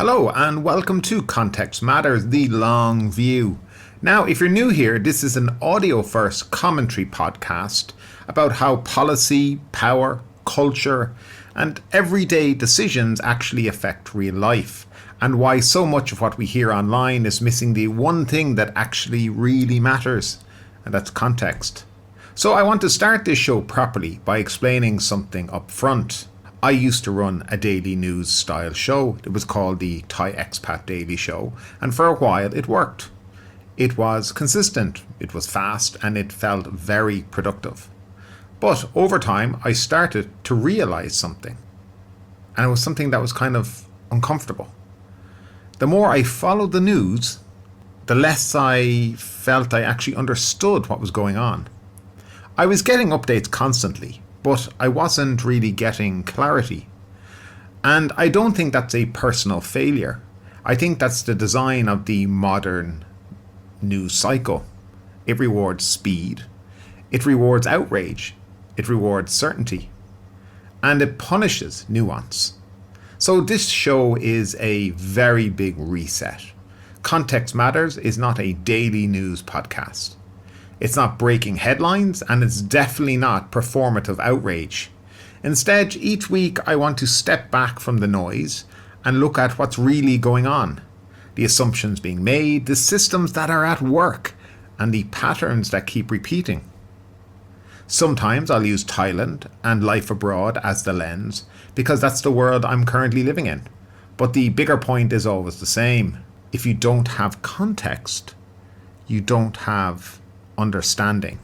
Hello and welcome to Context Matters, the long view. Now, if you're new here, this is an audio-first commentary podcast about how policy, power, culture, and everyday decisions actually affect real life, and why so much of what we hear online is missing the one thing that actually really matters, and that's context. So I want to start this show properly by explaining something up front. I used to run a daily news style show. It was called the Thai Expat Daily Show, and for a while it worked. It was consistent, it was fast, and it felt very productive. But over time I started to realize something, and it was something that was kind of uncomfortable. The more I followed the news, the less I felt I actually understood what was going on. I was getting updates constantly, but I wasn't really getting clarity. And I don't think that's a personal failure. I think that's the design of the modern news cycle. It rewards speed, it rewards outrage, it rewards certainty, and it punishes nuance. So this show is a very big reset. Context Matters is not a daily news podcast. It's not breaking headlines, and it's definitely not performative outrage. Instead, each week I want to step back from the noise and look at what's really going on. The assumptions being made, the systems that are at work, and the patterns that keep repeating. Sometimes I'll use Thailand and life abroad as the lens, because that's the world I'm currently living in. But the bigger point is always the same. If you don't have context, you don't have understanding.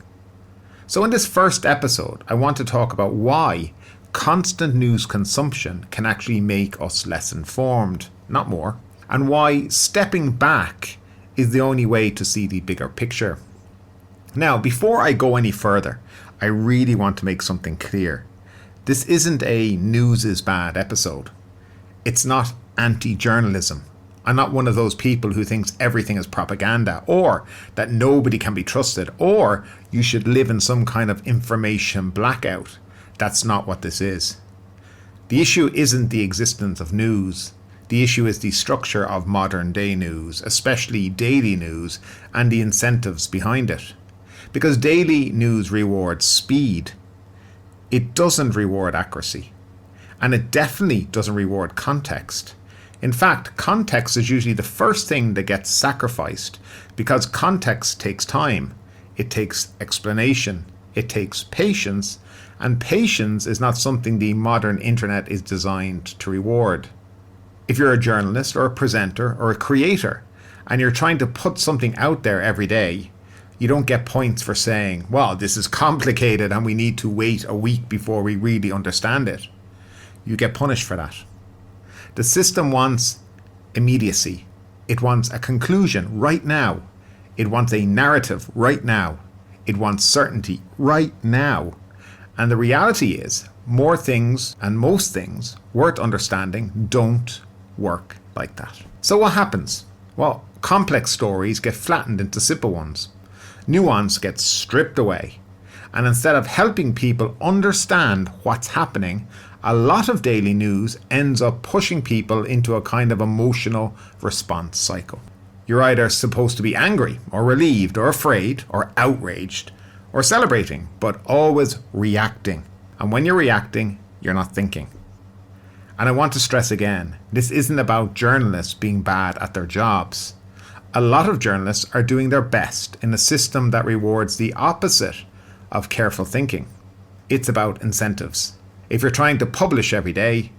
So in this first episode, I want to talk about why constant news consumption can actually make us less informed, not more, and why stepping back is the only way to see the bigger picture. Now, before I go any further, I really want to make something clear. This isn't a news is bad episode. It's not anti-journalism. I'm not one of those people who thinks everything is propaganda, or that nobody can be trusted, or you should live in some kind of information blackout. That's not what this is. The issue isn't the existence of news. The issue is the structure of modern day news, especially daily news, and the incentives behind it. Because daily news rewards speed. It doesn't reward accuracy. And it definitely doesn't reward context. In fact, context is usually the first thing that gets sacrificed, because context takes time, it takes explanation, it takes patience, and patience is not something the modern internet is designed to reward. If you're a journalist or a presenter or a creator, and you're trying to put something out there every day, you don't get points for saying, well, this is complicated and we need to wait a week before we really understand it. You get punished for that. The system wants immediacy. It wants a conclusion right now. It wants a narrative right now. It wants certainty right now. And the reality is, more things and most things worth understanding don't work like that. So what happens? Well, complex stories get flattened into simple ones. Nuance gets stripped away. And instead of helping people understand what's happening, a lot of daily news ends up pushing people into a kind of emotional response cycle. You're either supposed to be angry or relieved or afraid or outraged or celebrating, but always reacting. And when you're reacting, you're not thinking. And I want to stress again, this isn't about journalists being bad at their jobs. A lot of journalists are doing their best in a system that rewards the opposite of careful thinking. It's about incentives. If you're trying to publish every day,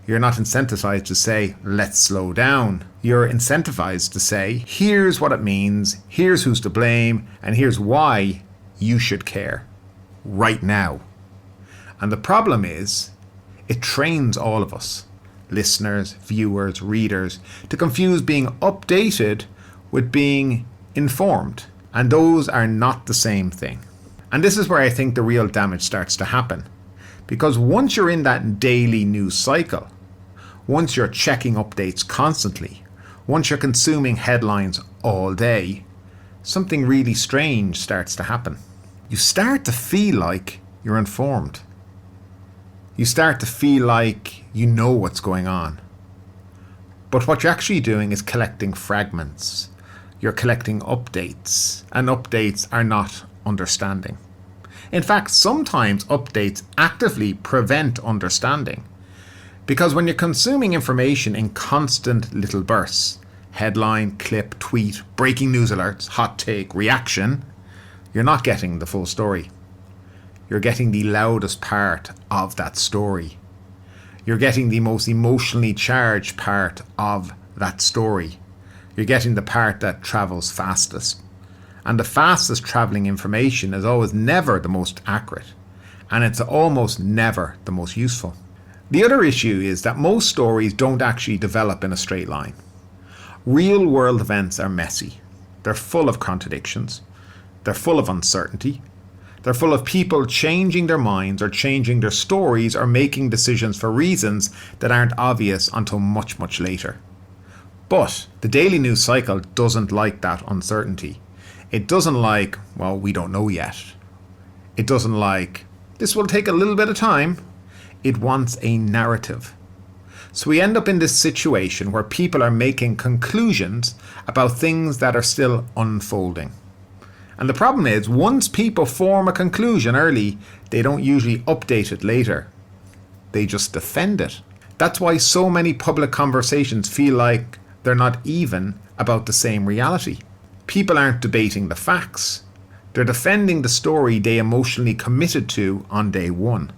you're not incentivized to say, let's slow down. You're incentivized to say, here's what it means, here's who's to blame, and here's why you should care right now. And the problem is, it trains all of us, listeners, viewers, readers, to confuse being updated with being informed. And those are not the same thing. And this is where I think the real damage starts to happen. Because once you're in that daily news cycle, once you're checking updates constantly, once you're consuming headlines all day, something really strange starts to happen. You start to feel like you're informed. You start to feel like you know what's going on. But what you're actually doing is collecting fragments. You're collecting updates, and updates are not understanding. In fact, sometimes updates actively prevent understanding. Because when you're consuming information in constant little bursts, headline, clip, tweet, breaking news alerts, hot take, reaction, you're not getting the full story. You're getting the loudest part of that story. You're getting the most emotionally charged part of that story. You're getting the part that travels fastest. And the fastest travelling information is always never the most accurate. And it's almost never the most useful. The other issue is that most stories don't actually develop in a straight line. Real world events are messy. They're full of contradictions. They're full of uncertainty. They're full of people changing their minds or changing their stories or making decisions for reasons that aren't obvious until much, much later. But the daily news cycle doesn't like that uncertainty. It doesn't like, well, we don't know yet. It doesn't like, this will take a little bit of time. It wants a narrative. So we end up in this situation where people are making conclusions about things that are still unfolding. And the problem is, once people form a conclusion early, they don't usually update it later. They just defend it. That's why so many public conversations feel like they're not even about the same reality. People aren't debating the facts. They're defending the story they emotionally committed to on day one.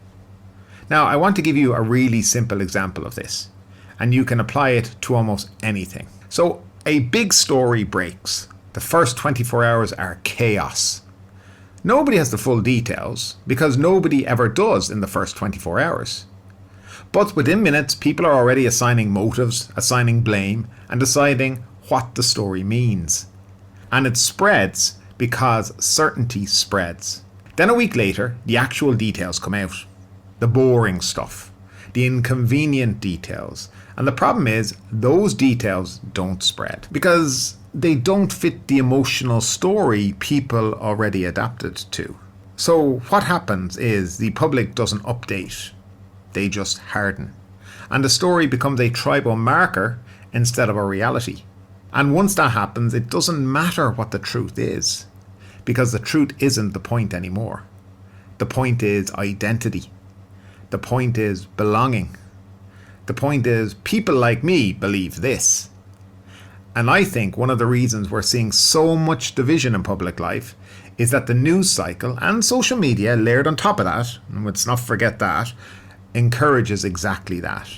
Now, I want to give you a really simple example of this, and you can apply it to almost anything. So, a big story breaks. The first 24 hours are chaos. Nobody has the full details, because nobody ever does in the first 24 hours. But within minutes, people are already assigning motives, assigning blame, and deciding what the story means. And it spreads because certainty spreads. Then a week later, the actual details come out. The boring stuff, the inconvenient details. And the problem is, those details don't spread because they don't fit the emotional story people already adapted to. So what happens is the public doesn't update, they just harden. And the story becomes a tribal marker instead of a reality. And once that happens, it doesn't matter what the truth is, because the truth isn't the point anymore. The point is identity. The point is belonging. The point is people like me believe this. And I think one of the reasons we're seeing so much division in public life is that the news cycle and social media layered on top of that, and let's not forget that, encourages exactly that.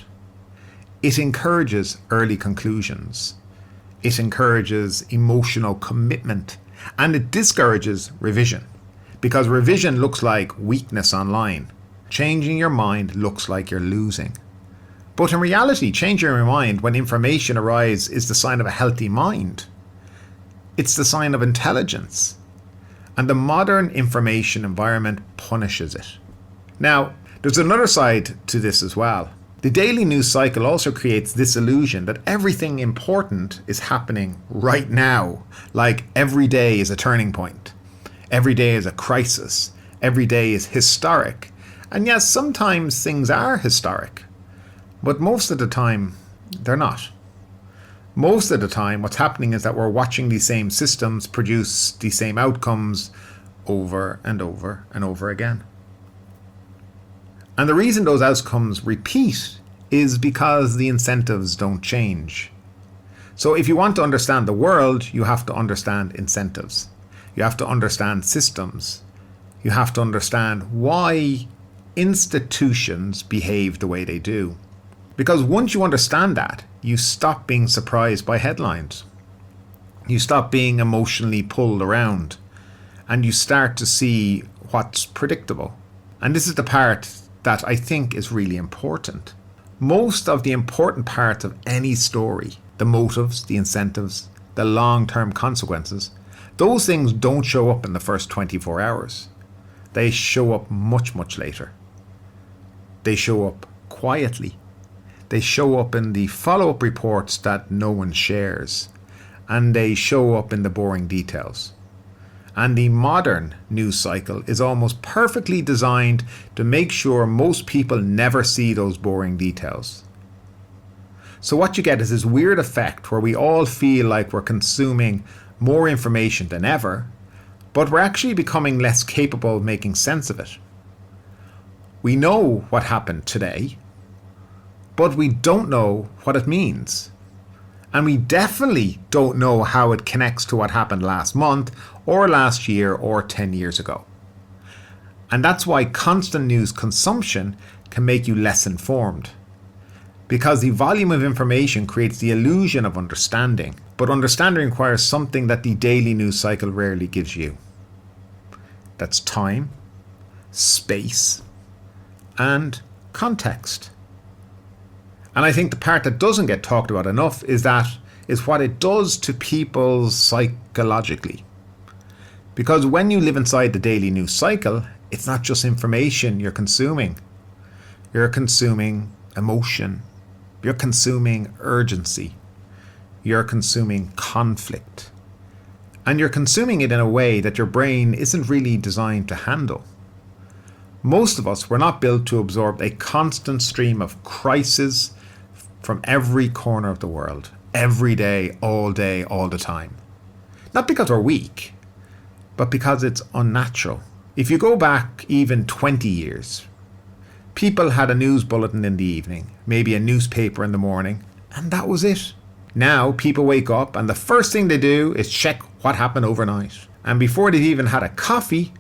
It encourages early conclusions. It encourages emotional commitment. And it discourages revision. Because revision looks like weakness online. Changing your mind looks like you're losing. But in reality, changing your mind when information arrives is the sign of a healthy mind. It's the sign of intelligence. And the modern information environment punishes it. Now, there's another side to this as well. The daily news cycle also creates this illusion that everything important is happening right now. Like every day is a turning point. Every day is a crisis. Every day is historic. And yes, sometimes things are historic. But most of the time, they're not. Most of the time, what's happening is that we're watching these same systems produce the same outcomes over and over and over again. And the reason those outcomes repeat is because the incentives don't change. So if you want to understand the world, you have to understand incentives. You have to understand systems. You have to understand why institutions behave the way they do. Because once you understand that, you stop being surprised by headlines. You stop being emotionally pulled around. And you start to see what's predictable. And this is the part that I think is really important. Most of the important parts of any story, the motives, the incentives, the long-term consequences, those things don't show up in the first 24 hours. They show up much, much later. They show up quietly. They show up in the follow-up reports that no one shares. And they show up in the boring details. And the modern news cycle is almost perfectly designed to make sure most people never see those boring details. So what you get is this weird effect where we all feel like we're consuming more information than ever, but we're actually becoming less capable of making sense of it. We know what happened today, but we don't know what it means. And we definitely don't know how it connects to what happened last month or last year or 10 years ago. And that's why constant news consumption can make you less informed. Because the volume of information creates the illusion of understanding, but understanding requires something that the daily news cycle rarely gives you. That's time, space, and context. And I think the part that doesn't get talked about enough is what it does to people psychologically. Because when you live inside the daily news cycle, it's not just information you're consuming. You're consuming emotion. You're consuming urgency. You're consuming conflict. And you're consuming it in a way that your brain isn't really designed to handle. Most of us were not built to absorb a constant stream of crisis from every corner of the world, every day, all the time. Not because we're weak, but because it's unnatural. If you go back even 20 years, people had a news bulletin in the evening, maybe a newspaper in the morning, and that was it. Now people wake up and the first thing they do is check what happened overnight. And before they've even had a coffee,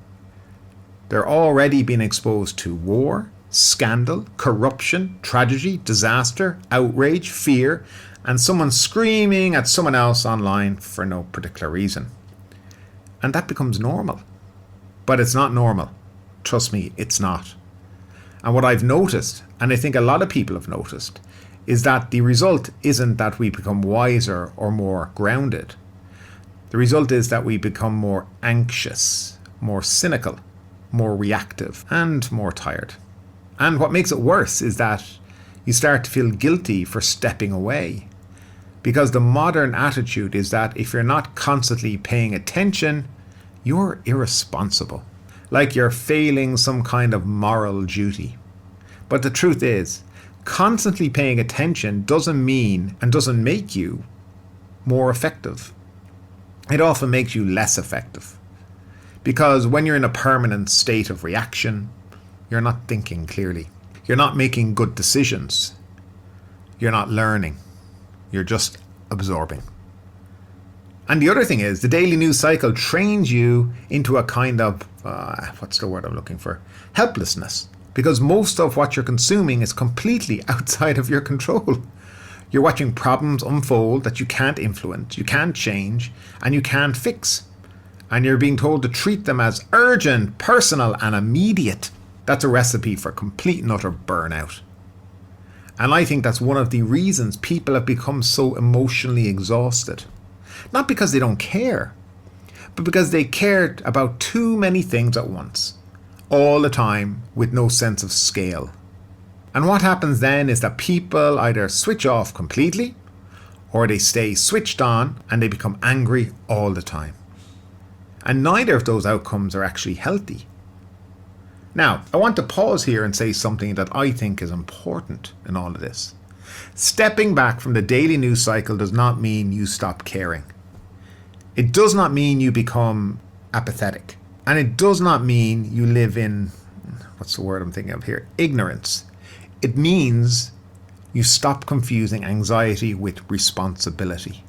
they're already being exposed to war, scandal, corruption, tragedy, disaster, outrage, fear, and someone screaming at someone else online for no particular reason. And that becomes normal. But it's not normal. Trust me, it's not. And what I've noticed, and I think a lot of people have noticed, is that the result isn't that we become wiser or more grounded. The result is that we become more anxious, more cynical, more reactive, and more tired. And what makes it worse is that you start to feel guilty for stepping away. Because the modern attitude is that if you're not constantly paying attention, you're irresponsible. Like you're failing some kind of moral duty. But the truth is, constantly paying attention doesn't mean and doesn't make you more effective. It often makes you less effective. Because when you're in a permanent state of reaction, you're not thinking clearly. You're not making good decisions. You're not learning. You're just absorbing. And the other thing is, the daily news cycle trains you into a kind of, what's the word I'm looking for? Helplessness. Because most of what you're consuming is completely outside of your control. You're watching problems unfold that you can't influence, you can't change, and you can't fix. And you're being told to treat them as urgent, personal, and immediate. That's a recipe for complete and utter burnout. And I think that's one of the reasons people have become so emotionally exhausted. Not because they don't care, but because they cared about too many things at once, all the time, with no sense of scale. And what happens then is that people either switch off completely, or they stay switched on and they become angry all the time. And neither of those outcomes are actually healthy. Now, I want to pause here and say something that I think is important in all of this. Stepping back from the daily news cycle does not mean you stop caring. It does not mean you become apathetic. And it does not mean you live in, what's the word I'm thinking of here? Ignorance. It means you stop confusing anxiety with responsibility.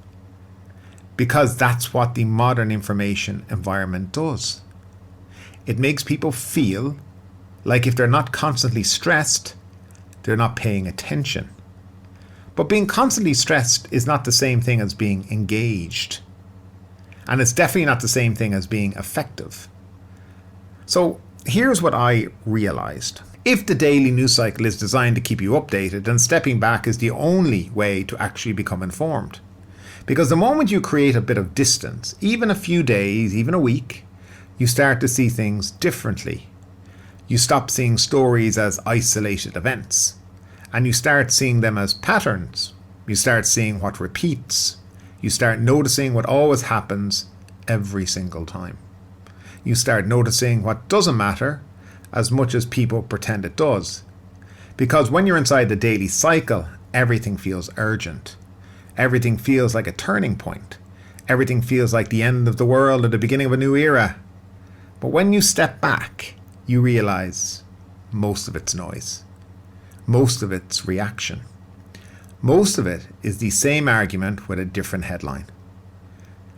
Because that's what the modern information environment does. It makes people feel like if they're not constantly stressed, they're not paying attention. But being constantly stressed is not the same thing as being engaged. And it's definitely not the same thing as being effective. So here's what I realized. If the daily news cycle is designed to keep you updated, then stepping back is the only way to actually become informed. Because the moment you create a bit of distance, even a few days, even a week, you start to see things differently. You stop seeing stories as isolated events, and you start seeing them as patterns. You start seeing what repeats. You start noticing what always happens every single time. You start noticing what doesn't matter as much as people pretend it does. Because when you're inside the daily cycle, everything feels urgent. Everything feels like a turning point. Everything feels like the end of the world or the beginning of a new era. But when you step back, you realize most of it's noise. Most of it's reaction. Most of it is the same argument with a different headline.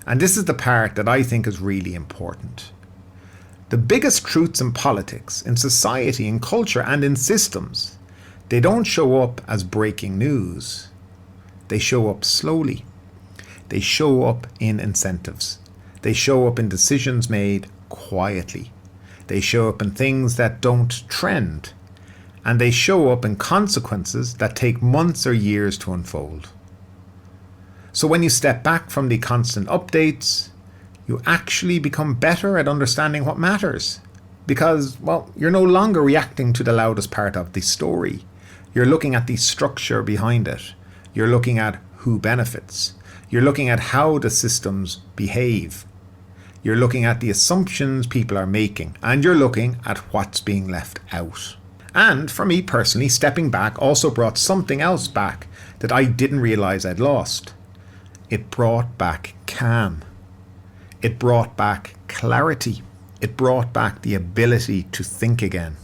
And this is the part that I think is really important. The biggest truths in politics, in society, in culture, and in systems, they don't show up as breaking news. They show up slowly. They show up in incentives. They show up in decisions made quietly. They show up in things that don't trend. And they show up in consequences that take months or years to unfold. So when you step back from the constant updates, you actually become better at understanding what matters. Because, well, you're no longer reacting to the loudest part of the story. You're looking at the structure behind it. You're looking at who benefits. You're looking at how the systems behave. You're looking at the assumptions people are making. And you're looking at what's being left out. And for me personally, stepping back also brought something else back that I didn't realize I'd lost. It brought back calm. It brought back clarity. It brought back the ability to think again.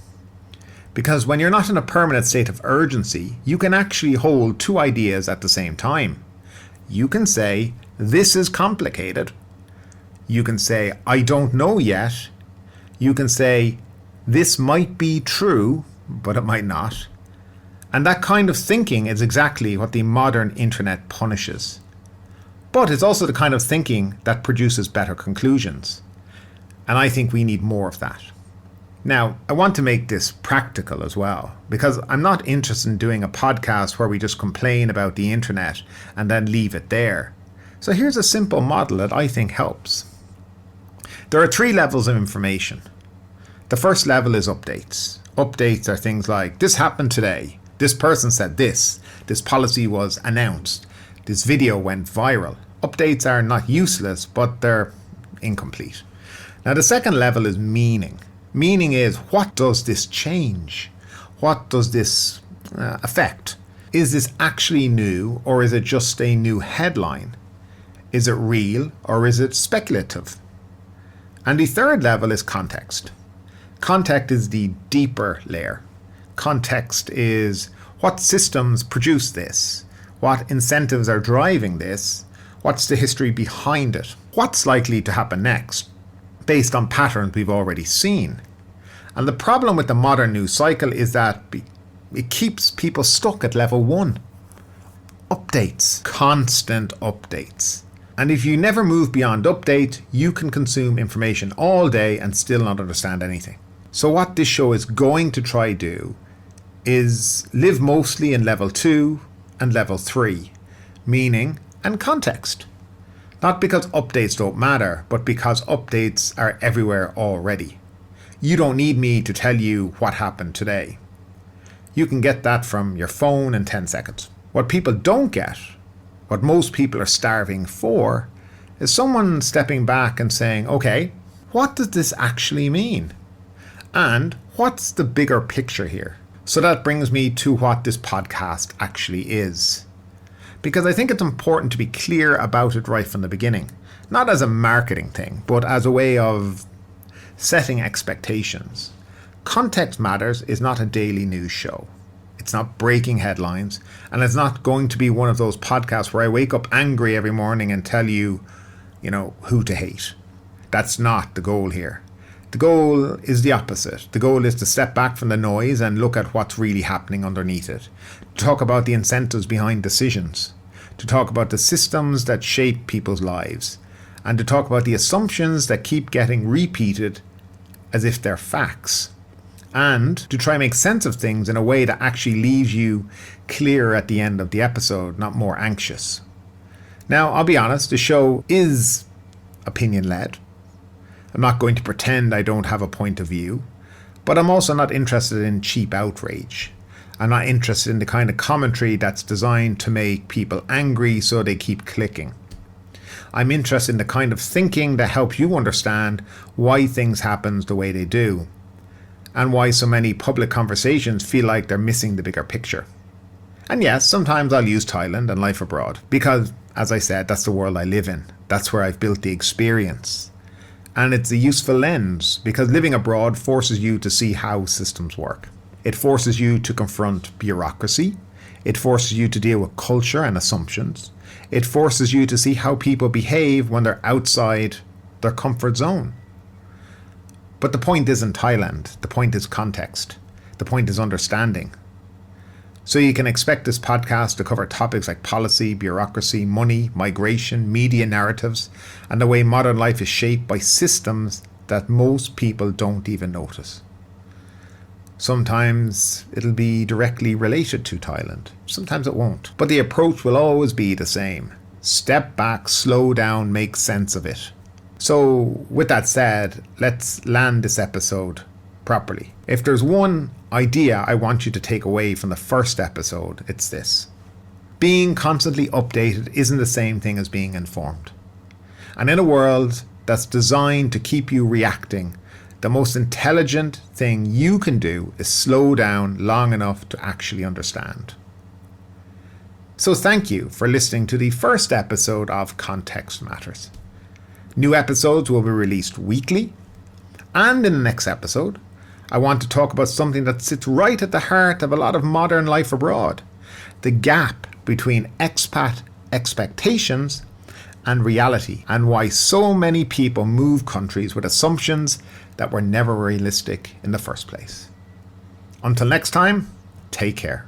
Because when you're not in a permanent state of urgency, you can actually hold two ideas at the same time. You can say, this is complicated. You can say, I don't know yet. You can say, this might be true, but it might not. And that kind of thinking is exactly what the modern internet punishes. But it's also the kind of thinking that produces better conclusions. And I think we need more of that. Now, I want to make this practical as well, because I'm not interested in doing a podcast where we just complain about the internet and then leave it there. So here's a simple model that I think helps. There are 3 levels of information. The first level is updates. Updates are things like, this happened today, this person said this policy was announced, this video went viral. Updates are not useless, but they're incomplete. Now the second level is meaning. Meaning is, what does this change? What does this affect? Is this actually new, or is it just a new headline? Is it real, or is it speculative? And the third level is context. Context is the deeper layer. Context is what systems produce this, what incentives are driving this, what's the history behind it, what's likely to happen next, based on patterns we've already seen. And the problem with the modern news cycle is that it keeps people stuck at level 1. Updates, constant updates. And if you never move beyond update, you can consume information all day and still not understand anything. So what this show is going to try do is live mostly in level 2 and level 3, meaning and context. Not because updates don't matter, but because updates are everywhere already. You don't need me to tell you what happened today. You can get that from your phone in 10 seconds. What people don't get, what most people are starving for, is someone stepping back and saying, okay, what does this actually mean? And what's the bigger picture here? So that brings me to what this podcast actually is. Because I think it's important to be clear about it right from the beginning. Not as a marketing thing, but as a way of setting expectations. Context Matters is not a daily news show. It's not breaking headlines, and it's not going to be one of those podcasts where I wake up angry every morning and tell you, who to hate. That's not the goal here. The goal is the opposite. The goal is to step back from the noise and look at what's really happening underneath it. To talk about the incentives behind decisions. To talk about the systems that shape people's lives. And to talk about the assumptions that keep getting repeated as if they're facts. And to try and make sense of things in a way that actually leaves you clear at the end of the episode, not more anxious. Now, I'll be honest, the show is opinion-led. I'm not going to pretend I don't have a point of view, but I'm also not interested in cheap outrage. I'm not interested in the kind of commentary that's designed to make people angry so they keep clicking. I'm interested in the kind of thinking that helps you understand why things happen the way they do, and why so many public conversations feel like they're missing the bigger picture. And yes, sometimes I'll use Thailand and life abroad because, as I said, that's the world I live in. That's where I've built the experience. And it's a useful lens because living abroad forces you to see how systems work. It forces you to confront bureaucracy. It forces you to deal with culture and assumptions. It forces you to see how people behave when they're outside their comfort zone. But the point isn't Thailand. The point is context. The point is understanding. So you can expect this podcast to cover topics like policy, bureaucracy, money, migration, media narratives, and the way modern life is shaped by systems that most people don't even notice. Sometimes it'll be directly related to Thailand. Sometimes it won't. But the approach will always be the same. Step back, slow down, make sense of it. So with that said, let's land this episode properly. If there's one idea I want you to take away from the first episode, it's this. Being constantly updated isn't the same thing as being informed. And in a world that's designed to keep you reacting, the most intelligent thing you can do is slow down long enough to actually understand. So thank you for listening to the first episode of Context Matters. New episodes will be released weekly, and in the next episode, I want to talk about something that sits right at the heart of a lot of modern life abroad, the gap between expat expectations and reality, and why so many people move countries with assumptions that were never realistic in the first place. Until next time, take care.